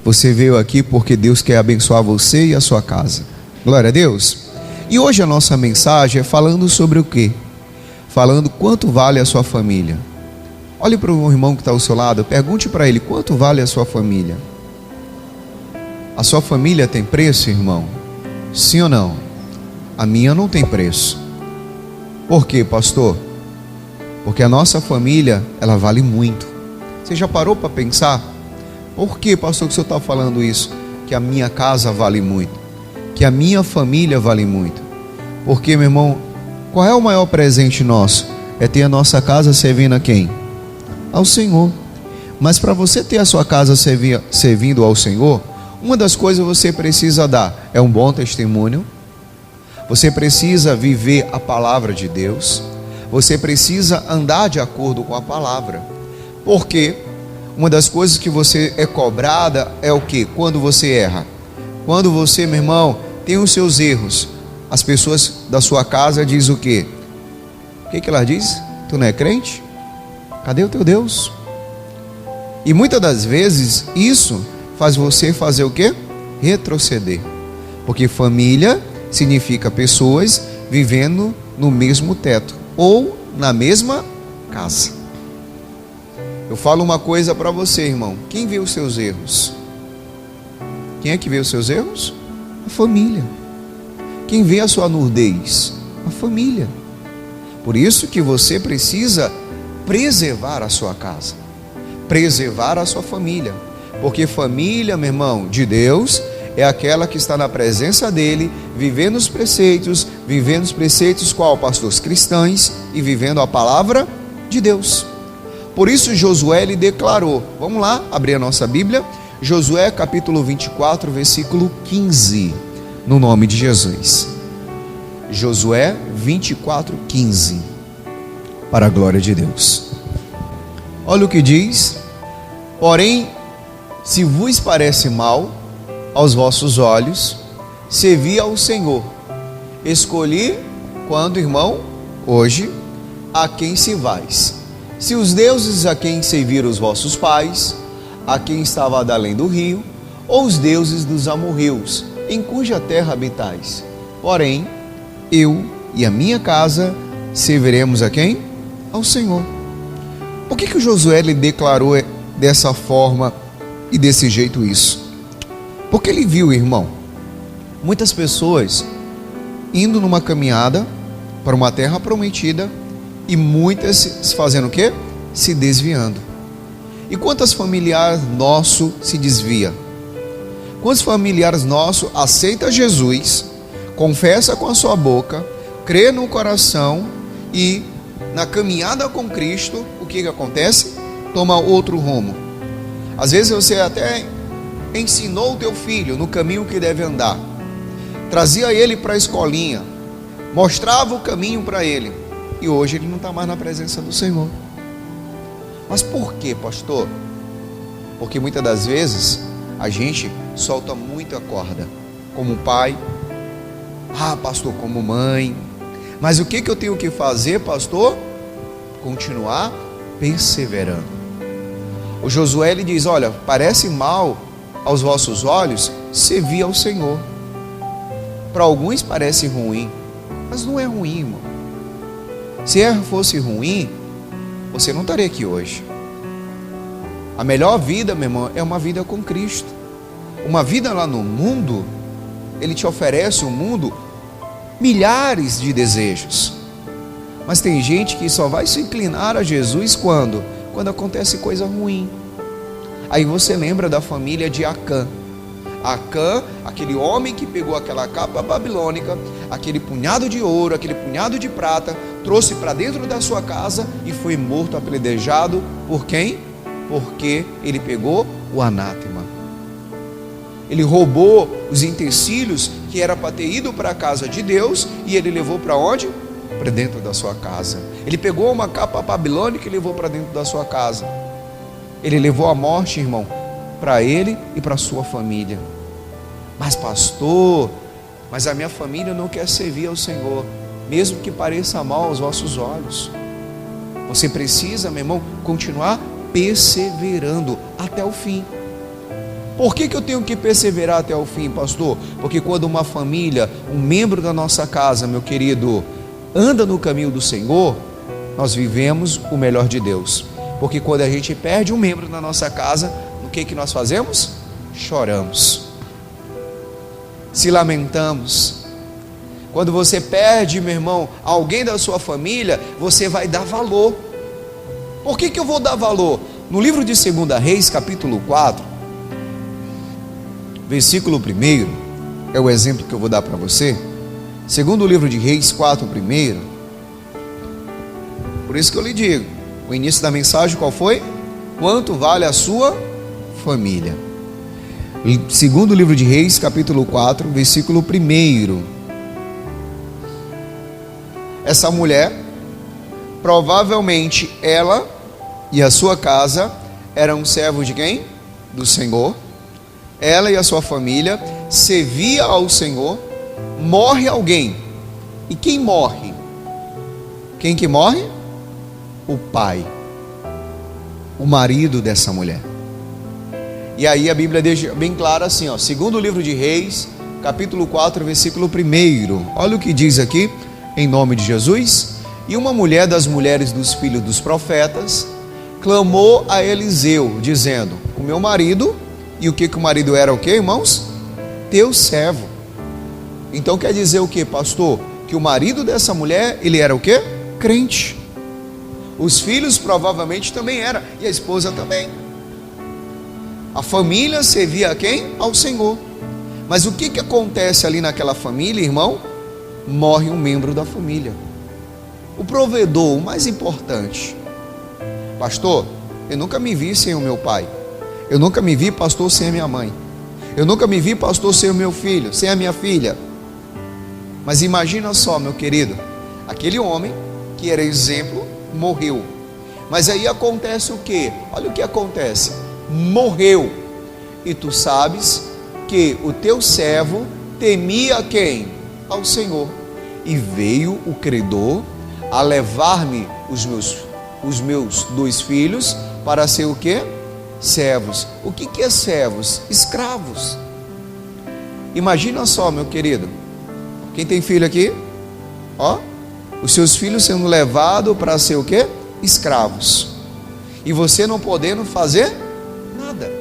Você veio aqui porque Deus quer abençoar você e a sua casa. Glória a Deus. E hoje a nossa mensagem é falando sobre o quê? Falando quanto vale a sua família. Olhe para o irmão que está ao seu lado, pergunte para ele: quanto vale a sua família? A sua família tem preço, irmão? Sim ou não? A minha não tem preço. Por quê, pastor? Porque a nossa família, ela vale muito. Você já parou para pensar? Por que, pastor, que o senhor está falando isso? Que a minha casa vale muito, que a minha família vale muito. Porque, meu irmão, qual é o maior presente nosso? É ter a nossa casa servindo a quem? Ao Senhor. Mas para você ter a sua casa servindo ao Senhor, uma das coisas que você precisa dar é um bom testemunho. Você precisa viver a palavra de Deus. Você precisa andar de acordo com a palavra. Porque uma das coisas que você é cobrada é o que? Quando você erra. Quando você, meu irmão, tem os seus erros, as pessoas da sua casa dizem o quê? O que ela diz? Tu não é crente? Cadê o teu Deus? E muitas das vezes isso faz você fazer o quê? Retroceder. Porque família significa pessoas vivendo no mesmo teto ou na mesma casa. Eu falo uma coisa para você, irmão. Quem vê os seus erros? Quem é que vê os seus erros? A família. Quem vê a sua nudez? A família. Por isso que você precisa preservar a sua casa, preservar a sua família. Porque família, meu irmão, de Deus é aquela que está na presença dele, vivendo os preceitos qual, pastores? Cristãos, e vivendo a palavra de Deus. Por isso Josué lhe declarou, vamos lá, abrir a nossa Bíblia, Josué capítulo 24, versículo 15, no nome de Jesus. Josué 24, 15, para a glória de Deus. Olha o que diz: porém, se vos parece mal aos vossos olhos, servi ao Senhor. Escolhi, quando, irmão? Hoje, a quem servais. Se os deuses a quem serviram os vossos pais, a quem estava além do rio, ou os deuses dos amorreus, em cuja terra habitais. Porém, eu e a minha casa serviremos a quem? Ao Senhor. Por que o Josué lhe declarou dessa forma e desse jeito isso? Porque ele viu, irmão, muitas pessoas indo numa caminhada para uma terra prometida e muitas fazendo o quê? Se desviando. E quantos familiares nossos se desvia? Quantos familiares nossos aceitam Jesus, confessa com a sua boca, crê no coração e na caminhada com Cristo, o que acontece? Toma outro rumo. Às vezes você até ensinou o teu filho no caminho que deve andar, trazia ele para a escolinha, mostrava o caminho para ele, e hoje ele não está mais na presença do Senhor. Mas por quê, pastor? Porque muitas das vezes a gente solta muito a corda, como pai, pastor, como mãe. Mas o que eu tenho que fazer, pastor? Continuar perseverando. O Josué ele diz: olha, parece mal aos vossos olhos servir ao Senhor. Para alguns parece ruim, mas não é ruim, irmão. Se fosse ruim, você não estaria aqui hoje. A melhor vida, meu irmão, é uma vida com Cristo. Uma vida lá no mundo, Ele te oferece um mundo, milhares de desejos. Mas tem gente que só vai se inclinar a Jesus quando acontece coisa ruim. Aí você lembra da família de Acã. Acã, aquele homem que pegou aquela capa babilônica, aquele punhado de ouro, aquele punhado de prata, trouxe para dentro da sua casa e foi morto, apedrejado. Por quem? Porque ele pegou o anátema. Ele roubou os utensílios que era para ter ido para a casa de Deus e ele levou para onde? Para dentro da sua casa. Ele pegou uma capa babilônica e levou para dentro da sua casa. Ele levou a morte, irmão, para ele e para a sua família. Mas pastor, mas a minha família não quer servir ao Senhor, mesmo que pareça mal aos vossos olhos. Você precisa, meu irmão, continuar perseverando até o fim. Por que eu tenho que perseverar até o fim, pastor? Porque quando uma família, um membro da nossa casa, meu querido, anda no caminho do Senhor, nós vivemos o melhor de Deus. Porque quando a gente perde um membro da nossa casa, o que nós fazemos? Choramos, se lamentamos. Quando você perde, meu irmão, alguém da sua família, você vai dar valor. Por que eu vou dar valor? No livro de 2 Reis, capítulo 4, versículo 1, é o exemplo que eu vou dar para você. Segundo o livro de Reis 4, 1. Por isso que eu lhe digo, o início da mensagem qual foi? Quanto vale a sua família? Segundo o livro de Reis, capítulo 4, versículo 1. Essa mulher, provavelmente ela e a sua casa eram servos de quem? Do Senhor. Ela e a sua família servia ao Senhor. Morre alguém. E quem morre? Quem que morre? O pai, o marido dessa mulher. E aí a Bíblia deixa bem claro assim, ó, segundo o livro de Reis, capítulo 4, versículo 1. Olha o que diz aqui, em nome de Jesus. E uma mulher das mulheres dos filhos dos profetas clamou a Eliseu, dizendo: o meu marido. E o que o marido era, o que, irmãos? Teu servo. Então quer dizer o que, pastor? Que o marido dessa mulher, ele era o que? Crente. Os filhos provavelmente também eram, e a esposa também. A família servia a quem? Ao Senhor. Mas o que acontece ali naquela família, irmão? Morre um membro da família. O provedor, o mais importante. Pastor, eu nunca me vi sem o meu pai. Eu nunca me vi, pastor, sem a minha mãe. Eu nunca me vi, pastor, sem o meu filho, sem a minha filha. Mas imagina só, meu querido, aquele homem que era exemplo, morreu. Mas aí acontece o quê? Olha o que acontece. Morreu. E tu sabes que o teu servo temia quem? Ao Senhor. E veio o credor a levar-me os meus 2 filhos para ser o quê? Servos. O que é servos? Escravos. Imagina só, meu querido. Quem tem filho aqui? Ó, os seus filhos sendo levados para ser o quê? Escravos. E você não podendo fazer nada.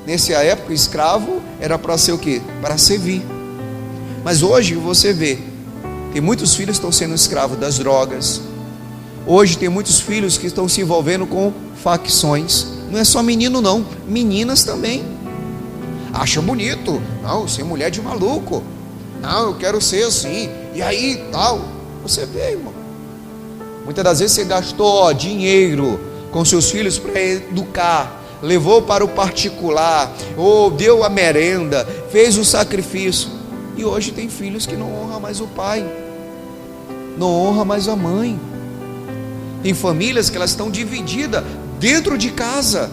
Nessa época, escravo era para ser o quê? Para servir. Mas hoje você vê, tem muitos filhos que estão sendo escravos das drogas. Hoje tem muitos filhos que estão se envolvendo com facções. Não é só menino não, meninas também. Acha bonito. Não, ser mulher de maluco. Não, eu quero ser assim. E aí tal. Você vê, irmão. Muitas das vezes você gastou dinheiro com seus filhos para educar, levou para o particular, ou deu a merenda, fez o sacrifício. E hoje tem filhos que não honram mais o pai, não honram mais a mãe. Tem famílias que elas estão divididas dentro de casa.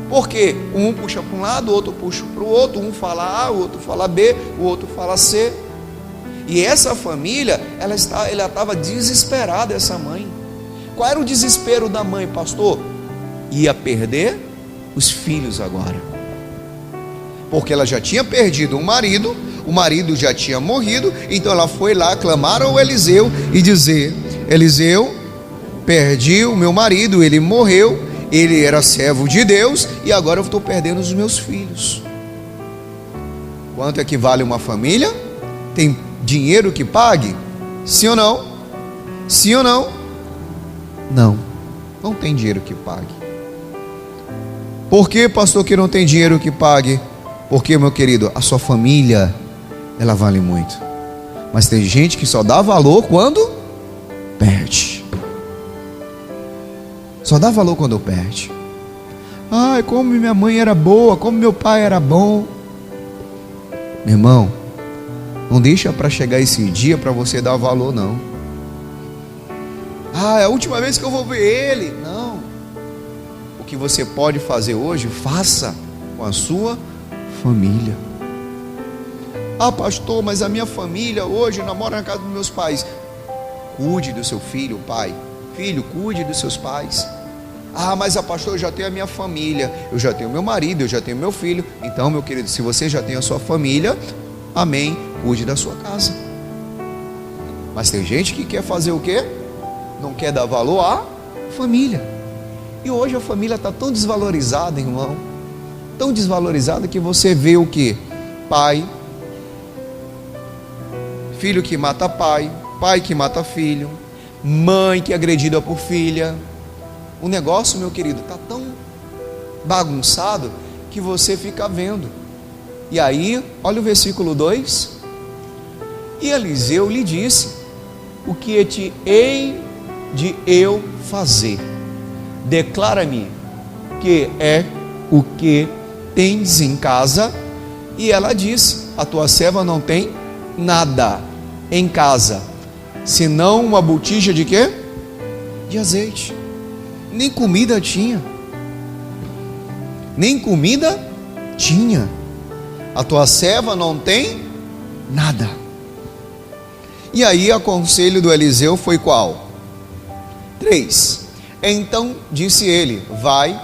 Porque um puxa para um lado, o outro puxa para o outro, um fala A, o outro fala B, o outro fala C. E essa família, ela estava desesperada, essa mãe. Qual era o desespero da mãe, pastor? Ia perder os filhos agora. Porque ela já tinha perdido o marido já tinha morrido, então ela foi lá clamar ao Eliseu e dizer: Eliseu, perdi o meu marido, ele morreu, ele era servo de Deus e agora eu estou perdendo os meus filhos. Quanto é que vale uma família? Tem dinheiro que pague? Sim ou não? Sim ou não? Não, não tem dinheiro que pague. Por que, pastor, que não tem dinheiro que pague? Porque, meu querido, a sua família, ela vale muito. Mas tem gente que só dá valor quando perde. Só dá valor quando perde. Ai, como minha mãe era boa, como meu pai era bom. Meu irmão, não deixa para chegar esse dia para você dar valor, não. Ah, é a última vez que eu vou ver ele. Não. O que você pode fazer hoje, faça com a sua família. Ah, pastor, mas a minha família hoje namora na casa dos meus pais. Cuide do seu filho, pai. Filho, cuide dos seus pais. Ah, mas pastor, eu já tenho a minha família, eu já tenho meu marido, eu já tenho meu filho. Então, meu querido, se você já tem a sua família, amém, cuide da sua casa. Mas tem gente que quer fazer o quê? Não quer dar valor à família. E hoje a família está tão desvalorizada, irmão, tão desvalorizada, que você vê o quê? Pai, filho que mata pai, pai que mata filho, mãe que é agredida por filha. O negócio, meu querido, está tão bagunçado que você fica vendo. E aí, olha o versículo 2. E Eliseu lhe disse: o que te hei de eu fazer? Declara-me que é o que tens em casa. E ela disse: a tua serva não tem nada em casa, senão uma botija de quê? De azeite. Nem comida tinha. Nem comida tinha. A tua serva não tem nada. E aí o conselho do Eliseu foi qual? 3. Então disse ele: vai,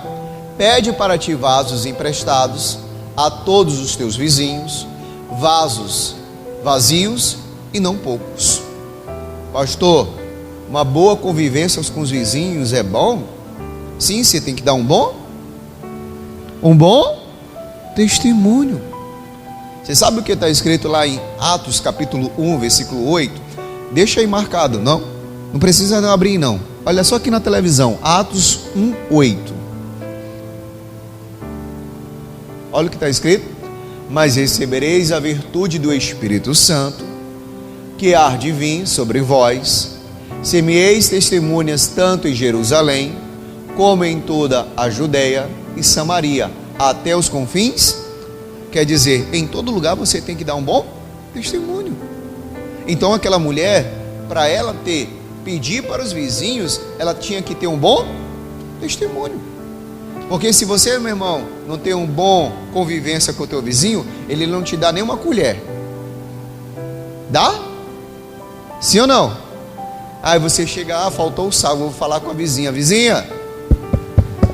pede para ti vasos emprestados a todos os teus vizinhos, vasos vazios e não poucos. Pastor, uma boa convivência com os vizinhos é bom? Sim, você tem que dar um bom testemunho. Você sabe o que está escrito lá em Atos capítulo 1, versículo 8? Deixa aí marcado, não precisa não abrir não. Olha só aqui na televisão, Atos 1, 8. Olha o que está escrito: mas recebereis a virtude do Espírito Santo, que há de vir sobre vós, semeeis testemunhas tanto em Jerusalém, como em toda a Judeia e Samaria, até os confins. Quer dizer, em todo lugar você tem que dar um bom testemunho. Então aquela mulher, para ela pedir para os vizinhos, ela tinha que ter um bom testemunho. Porque se você, meu irmão, não tem um bom convivência com o teu vizinho, ele não te dá nem uma colher. Dá? Sim ou não? Aí você chega, faltou o sal, vou falar com a vizinha: vizinha,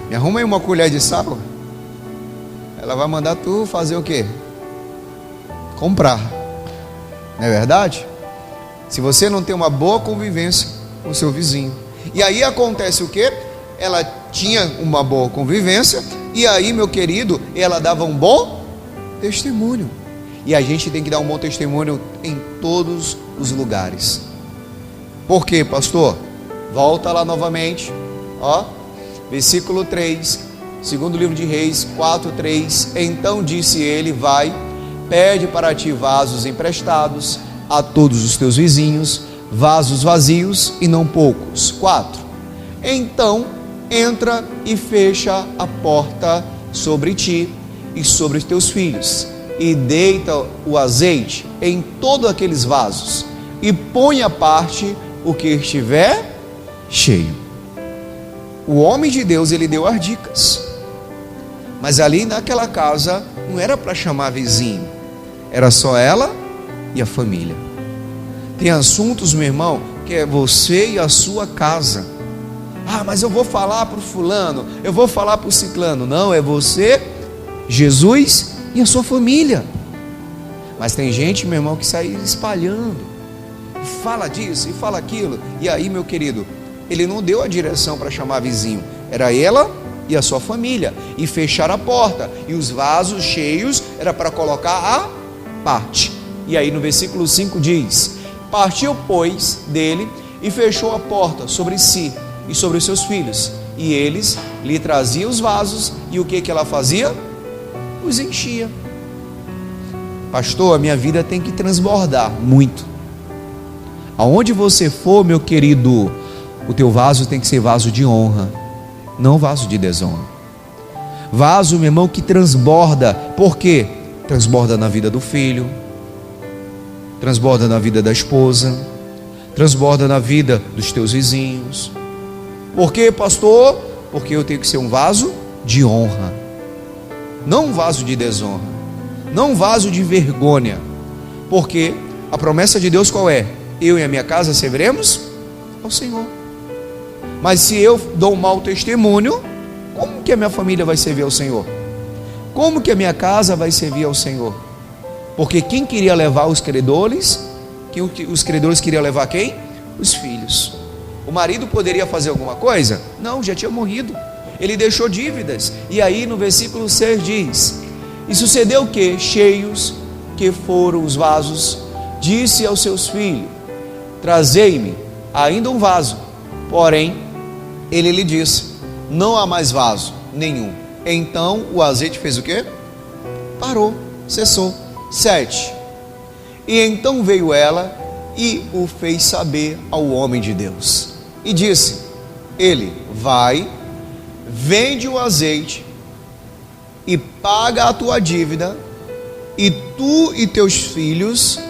me arruma aí uma colher de sal. Ela vai mandar tu fazer o quê? Comprar. Não é verdade? Se você não tem uma boa convivência com o seu vizinho. E aí acontece o quê? Ela tinha uma boa convivência, e aí, meu querido, ela dava um bom testemunho. E a gente tem que dar um bom testemunho em todos os lugares. Por quê, pastor? Volta lá novamente, ó, versículo 3, segundo livro de Reis 4:3. Então disse ele: vai, pede para ti vasos emprestados a todos os teus vizinhos, vasos vazios e não poucos. 4. Então entra e fecha a porta sobre ti e sobre os teus filhos, e deita o azeite em todos aqueles vasos, e põe à parte o que estiver cheio. O homem de Deus, ele deu as dicas, mas ali naquela casa não era para chamar vizinho, era só ela e a família. Tem assuntos, meu irmão, que é você e a sua casa. Ah, mas eu vou falar para o fulano, eu vou falar para o ciclano. Não, é você, Jesus e a sua família. Mas tem gente, meu irmão, que sai espalhando, e fala disso e fala aquilo. E aí, meu querido, ele não deu a direção para chamar vizinho, era ela e a sua família, e fechar a porta, e os vasos cheios era para colocar a parte. E aí no versículo 5 diz: partiu, pois, dele e fechou a porta sobre si e sobre os seus filhos, e eles lhe traziam os vasos, e o que ela fazia? Os enchia. Pastor, a minha vida tem que transbordar muito. Aonde você for, meu querido, o teu vaso tem que ser vaso de honra, não vaso de desonra. Vaso, meu irmão, que transborda. Por quê? Transborda na vida do filho, transborda na vida da esposa, transborda na vida dos teus vizinhos. Por quê, pastor? Porque eu tenho que ser um vaso de honra, não um vaso de desonra, não um vaso de vergonha. Porque a promessa de Deus qual é? Eu e a minha casa serviremos ao Senhor. Mas se eu dou um mau testemunho, como que a minha família vai servir ao Senhor? Como que a minha casa vai servir ao Senhor? Porque quem queria levar os credores? Os credores queriam levar quem? Os filhos. O marido poderia fazer alguma coisa? Não, já tinha morrido. Ele deixou dívidas. E aí no versículo 6 diz: e sucedeu o que? Cheios que foram os vasos, disse aos seus filhos: trazei-me ainda um vaso. Porém, ele lhe disse: não há mais vaso nenhum. Então o azeite fez o quê? Parou, cessou. 7. E então veio ela e o fez saber ao homem de Deus. E disse ele: vai, vende o azeite e paga a tua dívida, e tu e teus filhos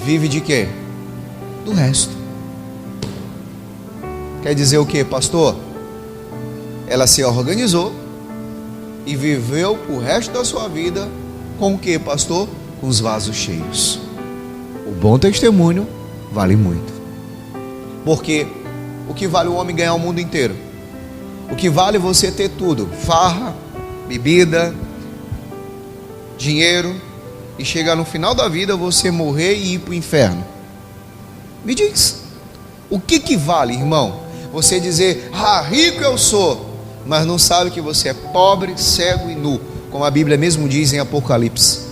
vive de quê? Do resto. Quer dizer o que, pastor? Ela se organizou e viveu o resto da sua vida com o que, pastor? Com os vasos cheios. O bom testemunho vale muito. Porque o que vale o homem ganhar o mundo inteiro? O que vale você ter tudo? Farra, bebida, dinheiro, e chegar no final da vida você morrer e ir para o inferno? Me diz, o que vale, irmão? Você dizer: ah, rico eu sou, mas não sabe que você é pobre, cego e nu, como a Bíblia mesmo diz em Apocalipse.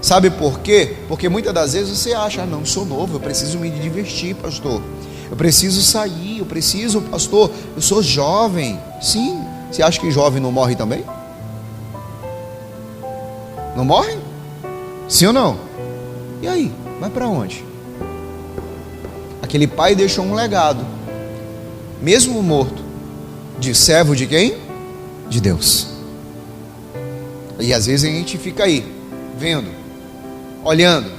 Sabe por quê? Porque muitas das vezes você acha: ah, não, sou novo, eu preciso me divertir, pastor, eu preciso sair, eu preciso, pastor, eu sou jovem. Sim, você acha que jovem não morre também? Não morre? Sim ou não? E aí, vai para onde? Aquele pai deixou um legado, mesmo morto, de servo de quem? De Deus. E às vezes a gente fica aí, vendo, olhando,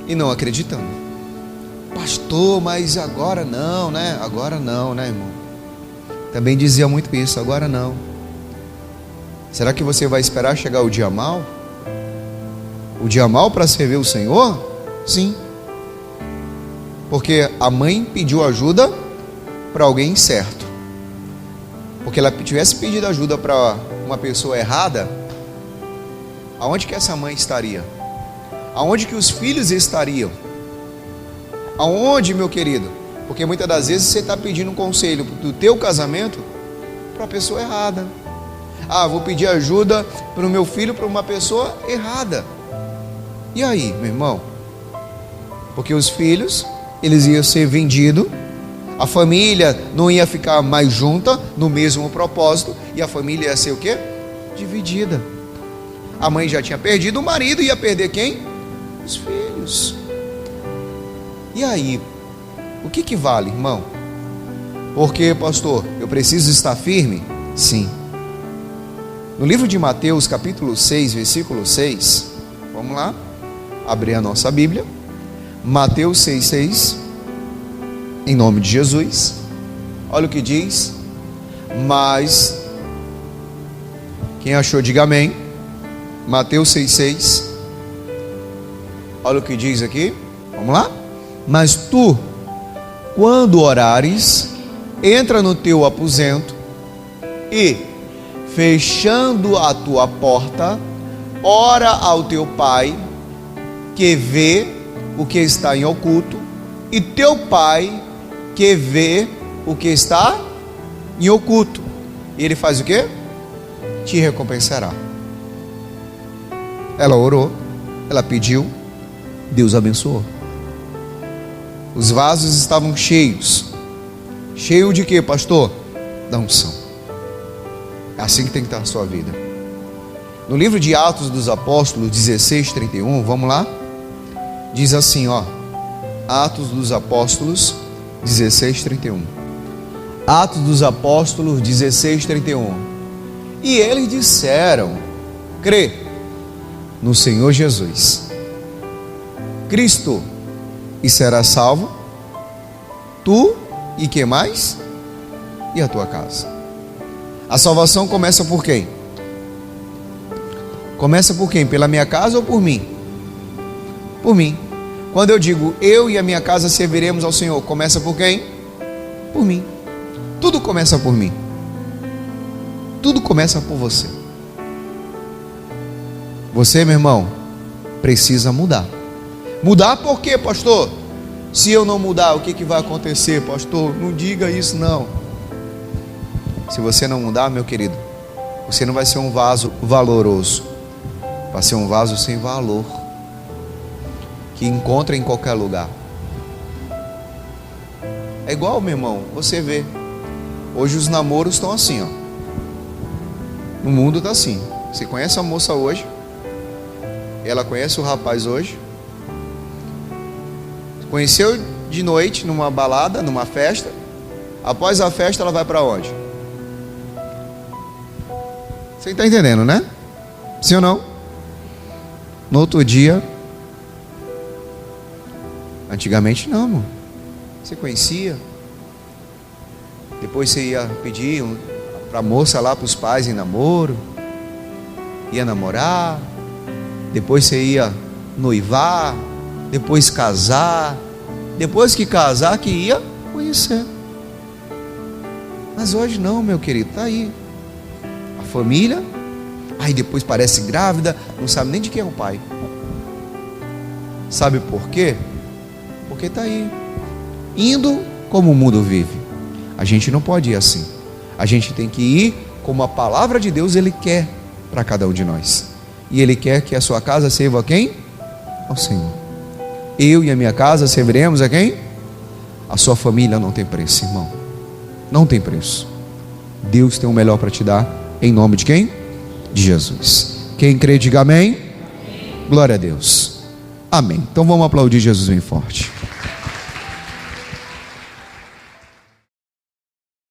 e não acreditando. Pastor, mas agora não, né? Agora não, né, irmão? Também dizia muito isso: agora não. Será que você vai esperar chegar o dia mau? O dia mau para servir o Senhor? Sim. Porque a mãe pediu ajuda para alguém certo. Porque ela tivesse pedido ajuda para uma pessoa errada, aonde que essa mãe estaria? Aonde que os filhos estariam? Aonde, meu querido? Porque muitas das vezes você está pedindo um conselho do teu casamento para a pessoa errada. Ah, vou pedir ajuda para o meu filho para uma pessoa errada. E aí, meu irmão? Porque os filhos, eles iam ser vendidos, a família não ia ficar mais junta no mesmo propósito, e a família ia ser o quê? Dividida. A mãe já tinha perdido o marido, ia perder quem? Os filhos. E aí, o que vale, irmão? Porque, pastor, eu preciso estar firme? Sim. No livro de Mateus, capítulo 6, versículo 6, vamos lá, abrir a nossa Bíblia. Mateus 6,6, em nome de Jesus. Olha o que diz. Mas, quem achou, diga amém. Mateus 6,6. Olha o que diz aqui. Vamos lá. Mas tu, quando orares, entra no teu aposento e, fechando a tua porta, ora ao teu pai, que vê o que está em oculto, e teu pai, que vê o que está em oculto, e ele faz o quê? Te recompensará. Ela orou, ela pediu, Deus abençoou. Os vasos estavam cheios. Cheio de quê, pastor? Da unção. É assim que tem que estar a sua vida. No livro de Atos dos Apóstolos 16:31, vamos lá? Diz assim, ó. Atos dos Apóstolos 16:31. Atos dos Apóstolos 16:31. E eles disseram: crê no Senhor Jesus Cristo e serás salvo, tu e que mais? E a tua casa. A salvação começa por quem? Começa por quem? Pela minha casa ou por mim? Por mim. Quando eu digo eu e a minha casa serviremos ao Senhor, começa por quem? por mim. Tudo começa por mim. Tudo começa por você. Você, meu irmão, precisa mudar. Mudar por quê, pastor? Se eu não mudar, o que vai acontecer, pastor? Não diga isso, não. Se você não mudar, meu querido, você não vai ser um vaso valoroso. Vai ser um vaso sem valor, que encontra em qualquer lugar. É igual, meu irmão, você vê. Hoje os namoros estão assim, ó. No mundo está assim. Você conhece a moça hoje, ela conhece o rapaz hoje, conheceu de noite numa balada, numa festa. Após a festa ela vai para onde? Você está entendendo, né? Sim ou não? No outro dia. Antigamente não, amor. Você conhecia, depois você ia pedir para a moça lá, para os pais em namoro, ia namorar, depois você ia noivar, depois casar, depois que casar que ia conhecer. Mas hoje não, meu querido, tá aí a família, aí depois parece grávida, não sabe nem de quem é o pai. Sabe por quê? Porque tá aí indo como o mundo vive. A gente não pode ir assim. A gente tem que ir como a palavra de Deus Ele quer para cada um de nós. E Ele quer que a sua casa sirva a quem? Ao Senhor. Eu e a minha casa serviremos a quem? A sua família não tem preço, irmão. Não tem preço. Deus tem o melhor para te dar. Em nome de quem? De Jesus. Quem crê, diga amém. Glória a Deus. Amém. Então vamos aplaudir Jesus bem forte.